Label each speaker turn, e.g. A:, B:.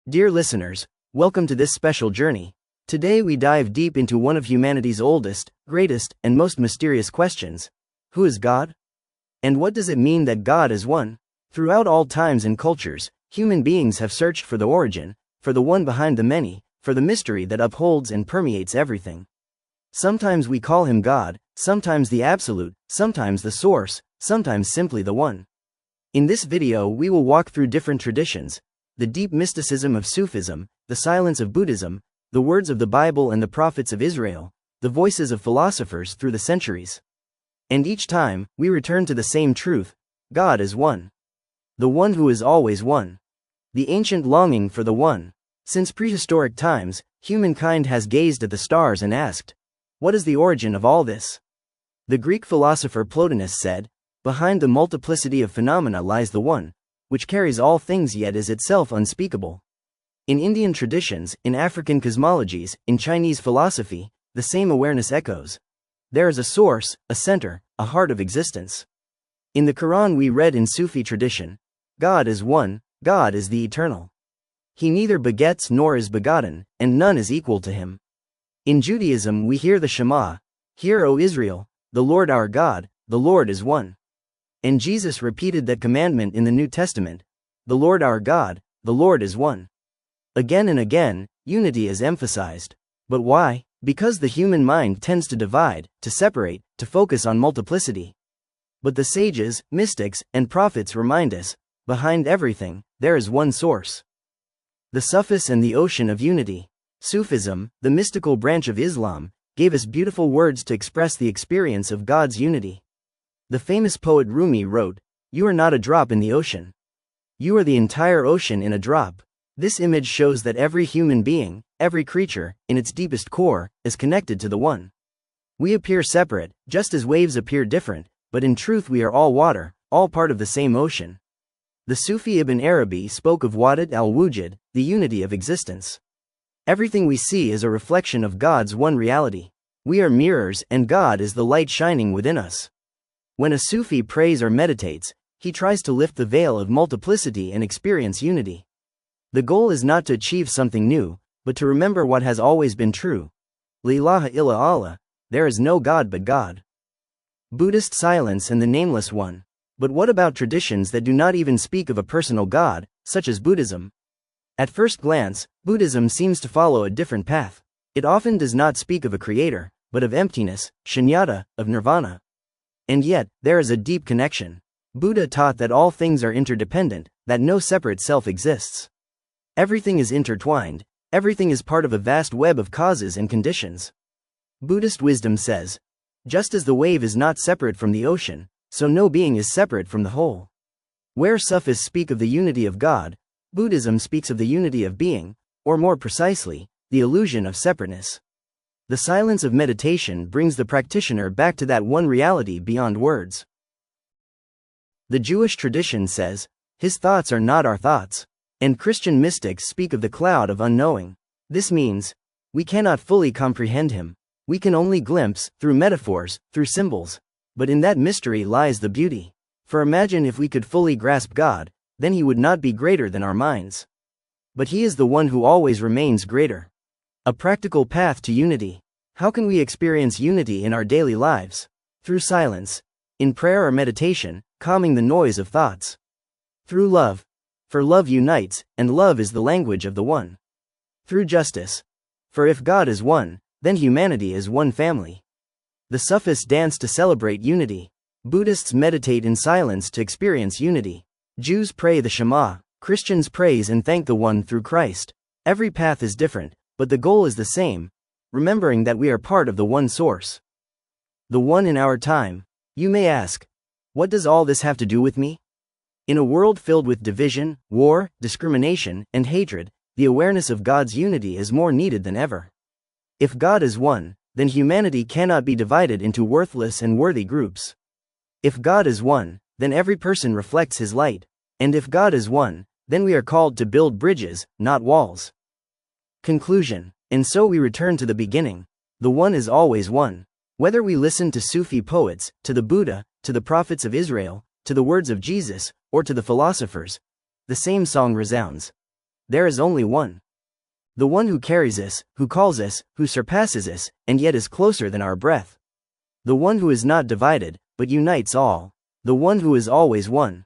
A: Dear listeners, welcome to this special journey. Today we dive deep into one of humanity's oldest, greatest, and most mysterious questions. Who is God? And what does it mean that God is one? Throughout all times and cultures, human beings have searched for the origin, for the one behind the many, for the mystery that upholds and permeates everything. Sometimes we call him God, sometimes the absolute, sometimes the source, sometimes simply the one. In this video we will walk through different traditions, the deep mysticism of Sufism, the silence of Buddhism, the words of the Bible and the prophets of Israel, the voices of philosophers through the centuries. And each time, we return to the same truth: God is one. The one who is always one. The ancient longing for the one. Since prehistoric times, humankind has gazed at the stars and asked, what is the origin of all this? The Greek philosopher Plotinus said, behind the multiplicity of phenomena lies the one, which carries all things yet is itself unspeakable. In Indian traditions, in African cosmologies, in Chinese philosophy, the same awareness echoes. There is a source, a center, a heart of existence. In the Quran we read in Sufi tradition, God is one, God is the eternal. He neither begets nor is begotten, and none is equal to him. In Judaism we hear the Shema, Hear, O Israel, the Lord our God, the Lord is one. And Jesus repeated that commandment in the New Testament, the Lord our God, the Lord is one. Again and again, unity is emphasized. But why? Because the human mind tends to divide, to separate, to focus on multiplicity. But the sages, mystics, and prophets remind us, behind everything, there is one source. The Sufis and the ocean of unity. Sufism, the mystical branch of Islam, gave us beautiful words to express the experience of God's unity. The famous poet Rumi wrote, "You are not a drop in the ocean. You are the entire ocean in a drop." This image shows that every human being, every creature, in its deepest core, is connected to the one. We appear separate, just as waves appear different, but in truth we are all water, all part of the same ocean. The Sufi Ibn Arabi spoke of Wadat al-Wujud, the unity of existence. Everything we see is a reflection of God's one reality. We are mirrors and God is the light shining within us. When a Sufi prays or meditates, he tries to lift the veil of multiplicity and experience unity. The goal is not to achieve something new, but to remember what has always been true. La ilaha illa Allah, there is no God but God. Buddhist silence and the nameless one. But what about traditions that do not even speak of a personal God, such as Buddhism? At first glance, Buddhism seems to follow a different path. It often does not speak of a creator, but of emptiness, shunyata, of nirvana. And yet, there is a deep connection. Buddha taught that all things are interdependent, that no separate self exists. Everything is intertwined, everything is part of a vast web of causes and conditions. Buddhist wisdom says, just as the wave is not separate from the ocean, so no being is separate from the whole. Where Sufis speak of the unity of God, Buddhism speaks of the unity of being, or more precisely, the illusion of separateness. The silence of meditation brings the practitioner back to that one reality beyond words. The Jewish tradition says, his thoughts are not our thoughts. And Christian mystics speak of the cloud of unknowing. This means, we cannot fully comprehend him. We can only glimpse, through metaphors, through symbols. But in that mystery lies the beauty. For imagine if we could fully grasp God, then he would not be greater than our minds. But he is the one who always remains greater. A practical path to unity. How can we experience unity in our daily lives? Through silence, in prayer or meditation, calming the noise of thoughts. Through love. For love unites, and love is the language of the one. Through justice. For if God is one, then humanity is one family. The Sufis dance to celebrate unity. Buddhists meditate in silence to experience unity. Jews pray the Shema. Christians praise and thank the one through Christ. Every path is different, but the goal is the same, remembering that we are part of the one source. The one in our time. You may ask, what does all this have to do with me? In a world filled with division, war, discrimination, and hatred, the awareness of God's unity is more needed than ever. If God is one, then humanity cannot be divided into worthless and worthy groups. If God is one, then every person reflects his light. And if God is one, then we are called to build bridges, not walls. Conclusion. And so we return to the beginning. The one is always one. Whether we listen to Sufi poets, to the Buddha, to the prophets of Israel, to the words of Jesus, or to the philosophers, the same song resounds. There is only one. The one who carries us, who calls us, who surpasses us, and yet is closer than our breath. The one who is not divided, but unites all. The one who is always one.